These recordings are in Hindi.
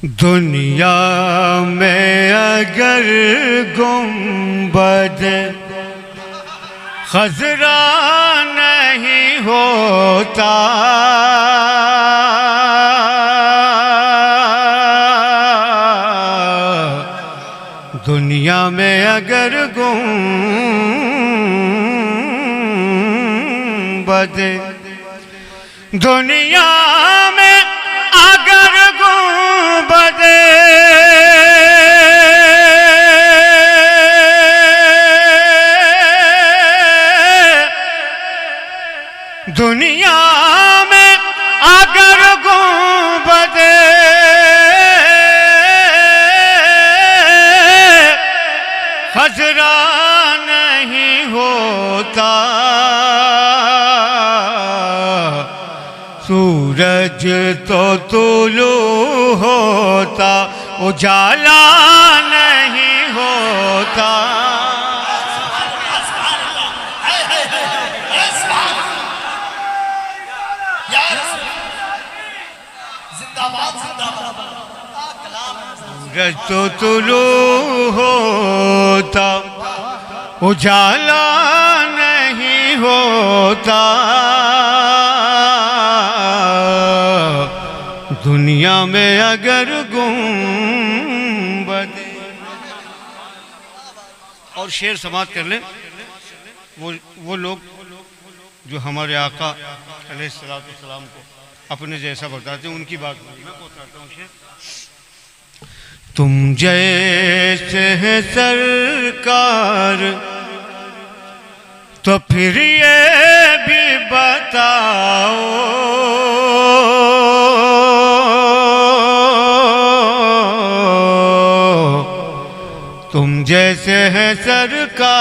दुनिया में अगर गुंबद खजरा नहीं होता, दुनिया में अगर गुंबद, दुनिया में अगर गुंबद दुनिया में अगर गुंबद खजरा नहीं होता, सूरज तो तुलू होता उजाला नहीं होता। सूरज तो तुलू होता उजाला नहीं होता, दुनिया में अगर गुंबद। और शेर समाप्त कर लें। वो लोग जो हमारे आका अलैहिस्सलाम को अपने जैसा बताते हैं, उनकी बात मैं बताता हूँ शेर। तुम जैसे हैं सरकार तो फिर ये भी बताओ, तुम जैसे हैं सरकार,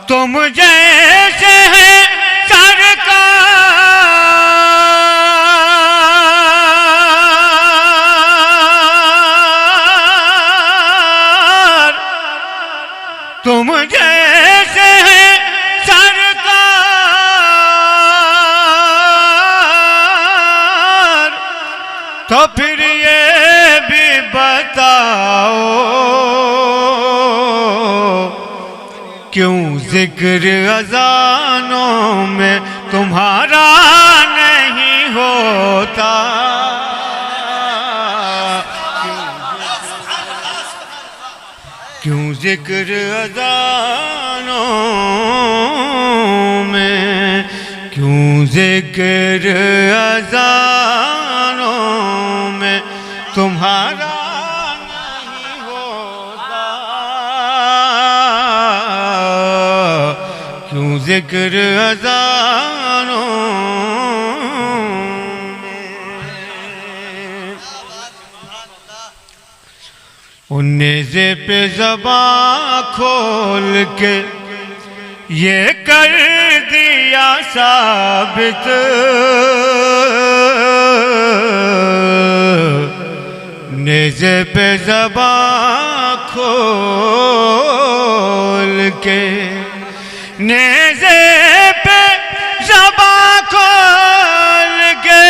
तुम जैसे हैं सरकार, तुम जैसे हैं सरकार, तो फिर ये भी बताओ क्यों जिक्र अज़ानों में तुम्हारा नहीं होता, क्यों जिक्र अज़ानों में, क्यों जिक्र अज़ानों में तुम्हारा नहीं होता, क्यों जिक्र अज़ानों में। उन नेज़े पे ज़बां खोल के ये कर दिया साबित, नेज़े पे ज़बां खोल के, नेज़े पे ज़बां खोल के,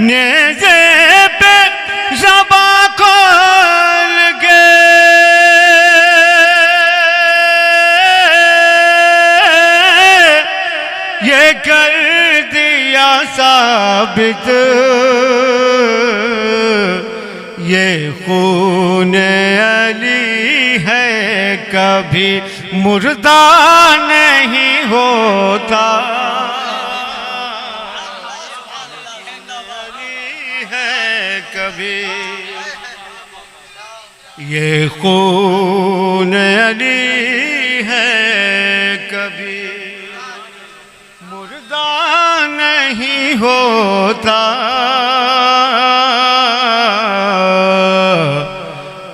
नेज़े पे ज़बां खोल के ये कर दिया साबित, ये खून अली है कभी मुर्दा नहीं होता, कभी ये खून अली है कभी मुर्दा नहीं होता,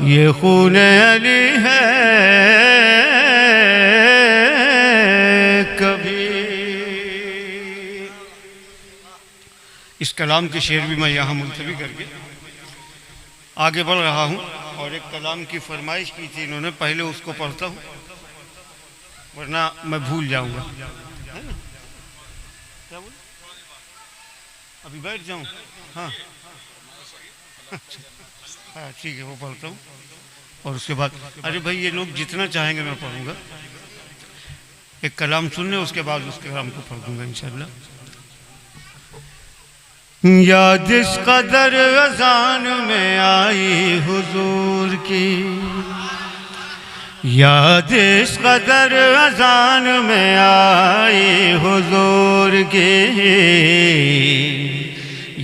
ये खून अली है कभी। इस कलाम के शेर भी मैं यहाँ मुलतवी करके आगे बढ़ रहा हूँ और एक कलाम की फरमाइश की थी इन्होंने, पहले उसको पढ़ता हूँ वरना मैं भूल जाऊँगा, है ना? क्या बोल, अभी बैठ जाऊँ? हाँ हाँ ठीक है, वो पढ़ता हूँ और उसके बाद अरे भाई ये लोग जितना चाहेंगे मैं पढ़ूँगा। एक कलाम सुन ले, उसके बाद उस कलाम को पढ़ दूँगा इंशाल्लाह। याद इस कदर अज़ान में आई हुजूर की, याद इस कदर अज़ान में आई हुजूर की,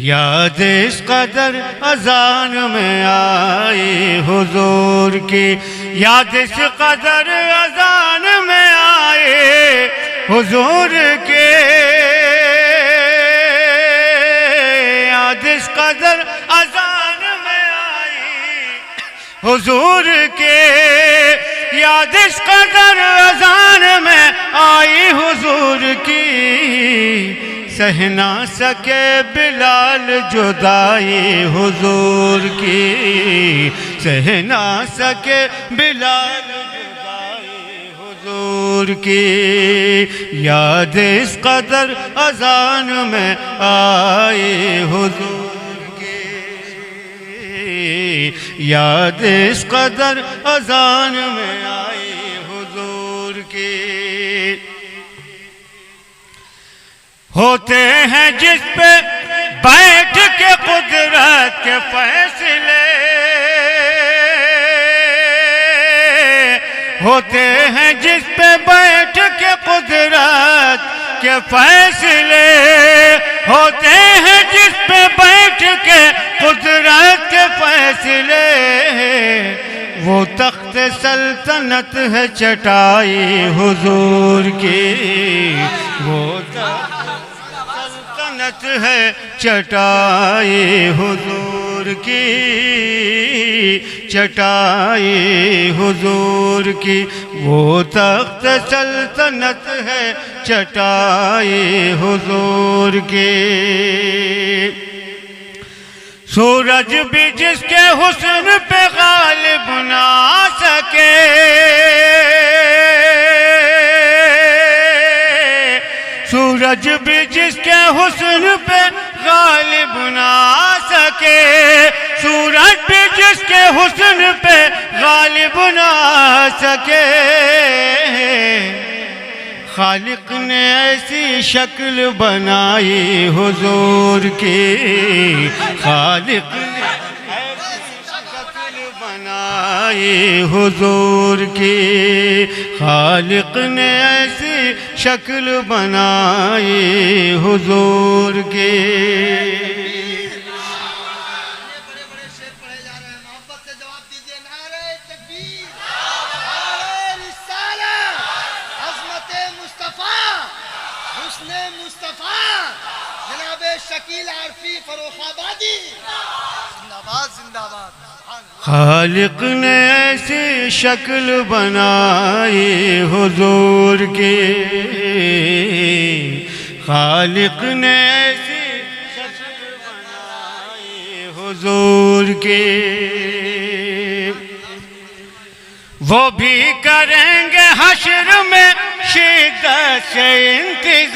याद इस कदर अज़ान में आई हुजूर की, याद इस कदर अज़ान में आए हुजूर के, याद इस कदर अज़ान में आई हुजूर के, याद इस कदर अज़ान में आई हुजूर की, सह ना सके बिलाल जुदाई हुजूर की, सह ना सके बिलाल जुदाई हुजूर की, याद इस कदर अज़ान में आई हुजूर की, याद इस कदर अज़ान में आई हुजूर की। होते हैं जिस पे बैठ के कुदरत के फैसले, होते हैं जिस पे बैठ के कुदरत के फैसले, होते हैं जिस पे बैठ के कुदरत के फैसले, वो तख्त सल्तनत है चटाई हुजूर की, वो सल्तनत है चटाई हुजूर की, चटाई हुजूर की, वो तख्त सल्तनत है चटाई हुजूर की। सूरज भी जिसके हुस्न पे गालिब ना सके, सूरज भी जिसके हुस्न पे गालिब ना सके, सूरज भी जिसके हुस्न पे गालिब ना सके, खालिक ने ऐसी शक्ल बनाई हुजूर की, खालिक ने ऐसी शक्ल बनाई हुजूर की, खालिक ने ऐसी शक्ल बनाई हुजूर की। खालिक ने ऐसी शक्ल बनाई हुजूर की, खालिक ने ऐसी शक्ल बनाई हुजूर की, वो भी करेंगे हश्र में शिद्दत से इंतजार,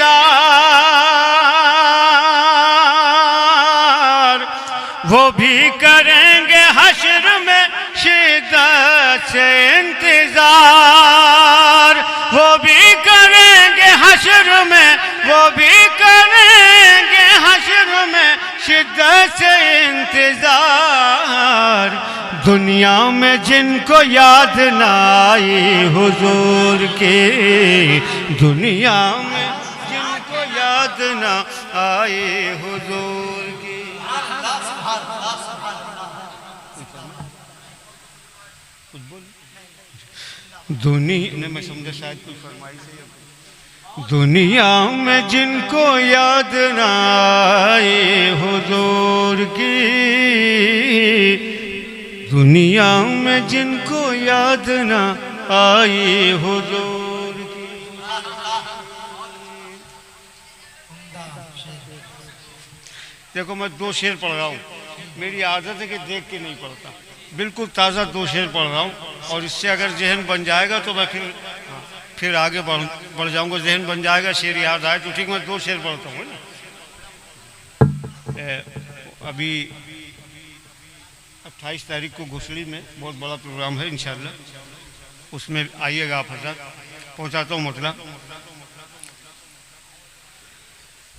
वो भी करेंगे हश्र में शिद्दत से इंतजार, वो भी करेंगे हश्र में, वो भी करेंगे हश्र में शिद्दत से इंतजार, दुनिया में जिनको याद ना आई हुजूर की, दुनिया में जिनको याद ना आई हुजूर की। दुनिया में समझा शायद कोई फरमाइश है, दुनिया में जिनको याद ना आए हुजूर की, दुनिया में जिनको याद ना आए हुजूर की। देखो मैं दो शेर पढ़ रहा हूँ, मेरी आदत है कि देख के नहीं पढ़ता, बिल्कुल ताज़ा 2 शेर पढ़ रहा हूँ, और इससे अगर जहन बन जाएगा तो मैं फिर आगे बढ़ जाऊँगा। जहन बन जाएगा, शेर याद आए तो ठीक, मैं 2 शेर पढ़ता हूँ ना। अभी 28 तारीख को घुसड़ी में बहुत बड़ा प्रोग्राम है इंशाल्लाह, उसमें आइएगा आप हज़रात, पहुँचाता हूँ मतलब।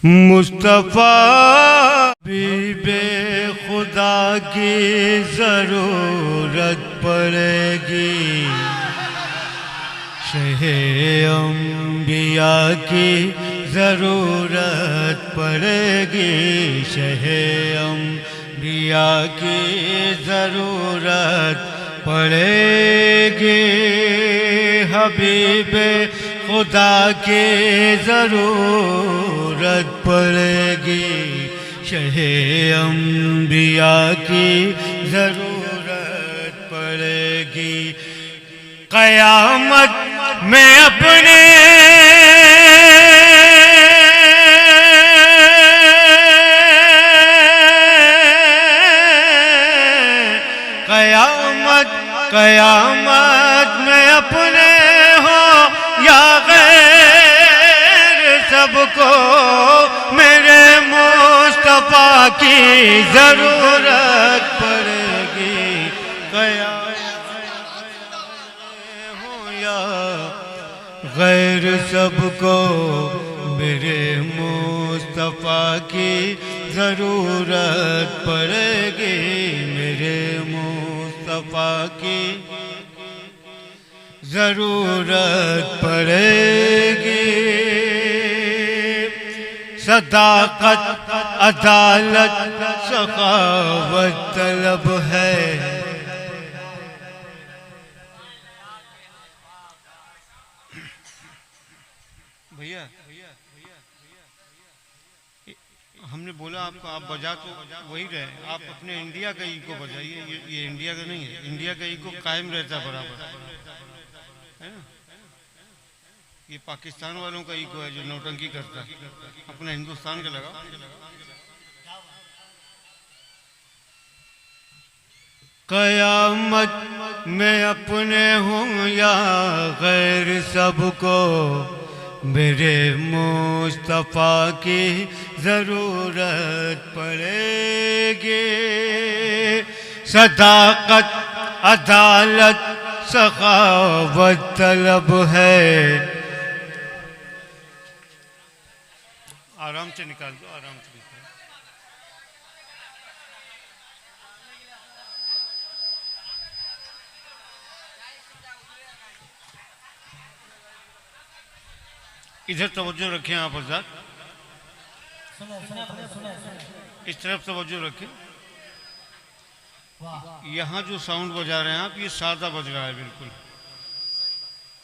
मुस्तफ़ा बीबे खुदा की ज़रूरत पड़ेगी, शहे अंबिया की ज़रूरत पड़ेगी, शहे अंबिया की ज़रूरत पड़ेगी, हबीबे खुदा की ज़रूरत पड़ेगी, शहे अंबिया की ज़रूरत पड़ेगी। क़यामत में अपने क़यामत में अपने हो या गैर, सबको मेरे मुस्तफ़ा की ज़रूरत पड़ेगी। हो या गैर, सबको मेरे मुस्तफ़ा की ज़रूरत पड़ेगी, मेरे मुस्तफ़ा की ज़रूरत पड़ेगी। सदाकत, अदालत, सखावत तलब है, भैया हमने बोला आपको, आप बजा तो वही रहे, आप अपने इंडिया का इको बजाइए, ये इंडिया का नहीं है, इंडिया का इको कायम रहता बराबर, है ना। ये पाकिस्तान वालों का इको है जो नौटंकी करता है, अपना हिंदुस्तान का लगाओ। क़यामत में अपने हूँ या गैर, सबको मेरे मुस्तफ़ा की ज़रूरत पड़ेगी। सदाकत, अदालत, सखावत तलब है। आराम से निकाल दो, आराम से निकाल। इधर तवज्जो रखें आप हज़रात, इस तरफ तवज्जो रखें। यहाँ जो साउंड बजा रहे हैं आप, ये सादा बज रहा है बिल्कुल,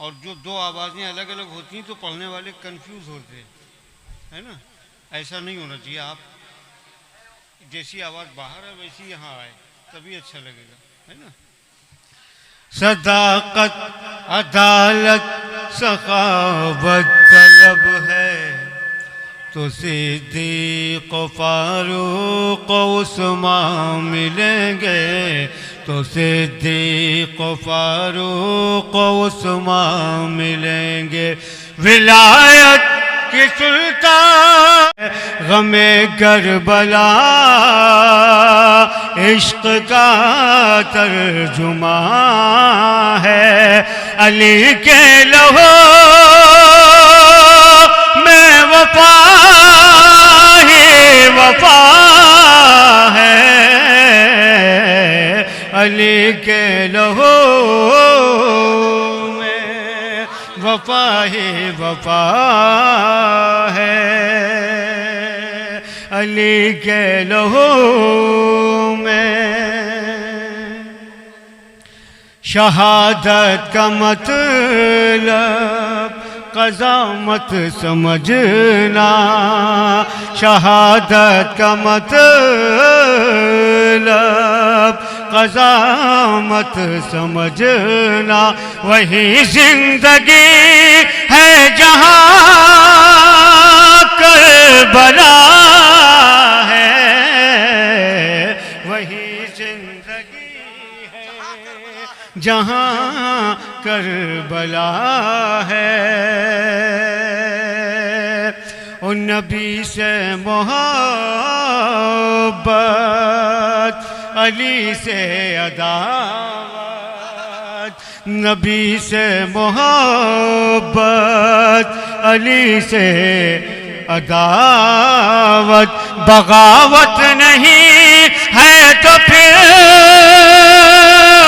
और जो 2 आवाज़ें अलग अलग होती हैं तो पढ़ने वाले कंफ्यूज होते हैं, है ना। ऐसा नहीं होना चाहिए, आप जैसी आवाज़ बाहर है वैसी यहाँ आए, तभी अच्छा लगेगा, है ना। सदाकत, अदालत, सखावत तलब है, तो सिद्दीक़ फारूक़ उस्मान मिलेंगे, तो सिद्दीक़ फारूक़ उस्मान मिलेंगे। विलायत की सुल्तान गमे करबला, इश्क का तर्जुमा है, अली के लहो में वफा ही वफा है, अली के लहो में वफा ही वफा है, अली के लहो में। शहादत का मतलब क़ज़ा मत समझना, शहादत का मतलब क़ज़ा मत समझना, वही ज़िंदगी है जहाँ करबला है, जहाँ करबला है। उन नबी से मोहब्बत, अली से अदावत, नबी से मोहब्बत, अली से अदावत। बगावत नहीं है तो फिर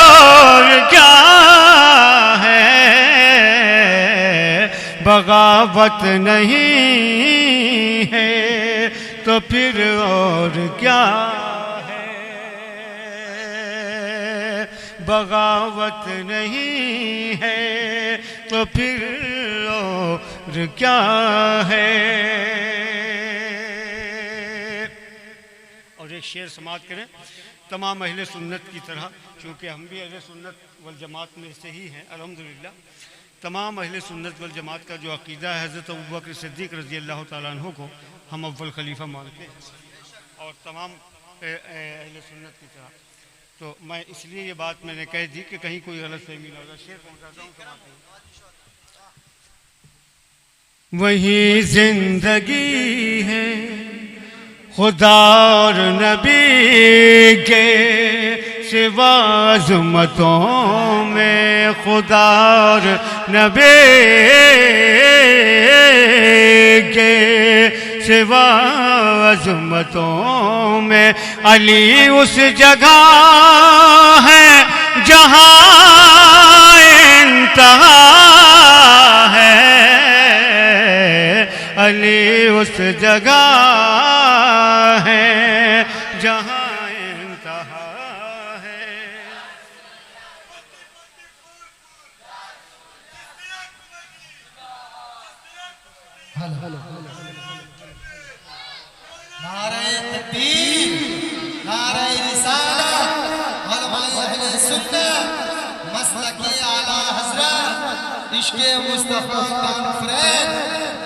और क्या है, बगावत नहीं है तो फिर और क्या है, बगावत नहीं है तो फिर और क्या है। और एक शेर समाप्त करें, तमाम अहले सुन्नत की तरह, क्योंकि हम भी अहले सुन्नत वल जमात में से ही हैं अल्हम्दुलिल्लाह। तमाम अहले सुन्नत वल जमात का जो अक़ीदा है, हज़रत अबू बकर सिद्दीक़ रज़ी अल्लाह तआला अन्हु को हम अव्वल खलीफा मानते हैं और तमाम अहले सुन्नत की तरह। तो मैं इसलिए ये बात मैंने कह दी कि कहीं कोई गलत फहमी ना हो। शेर पहुँचाता हूँ, समाते हैं। वही जिंदगी है खुदा और नबी के सिवा अज़मतों में, खुदा और नबी के सिवा अज़मतों में। अली उस जगह है जहाँ इंतहा है, अली उस जगह है जहाँ इंतहा है। नारे तकबीर, नारे रिसालत, उलमाए अहले सुन्नत, मसलके आला हज़रत, इश्क़े मुस्तफ़ा कॉन्फ्रेंस,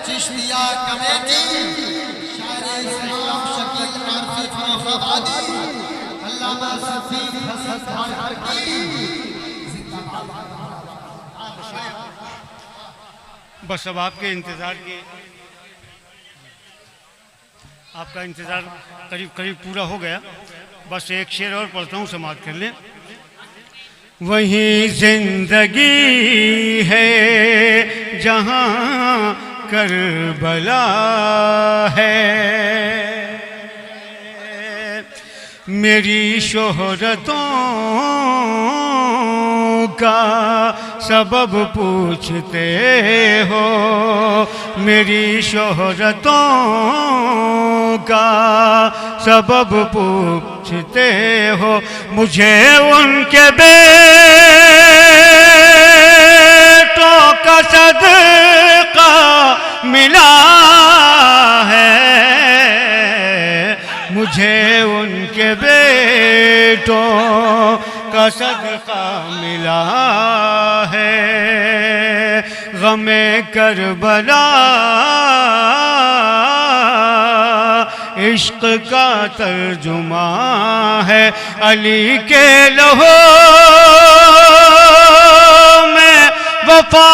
चिश्तिया कमेटी, शायर इस्लाम शकील आरफी फरीदाबादी, अल्लामा सफ़ीक हसन खान की बस अब आपके इंतज़ार के, आपका इंतज़ार करीब करीब पूरा हो गया। बस एक शेर और पढ़ता हूँ, समाप्त कर लें। वही जिंदगी है जहाँ करबला है, मेरी शोहरतों का सबब पूछते हो, मेरी शोहरतों का सबब पूछते हो। मुझे उनके बेटों का सदका मिला है, मुझे उनके बेटों का सदका मिला है। गमे करबला इश्क का तर्जुमा है, अली के लहू में वफा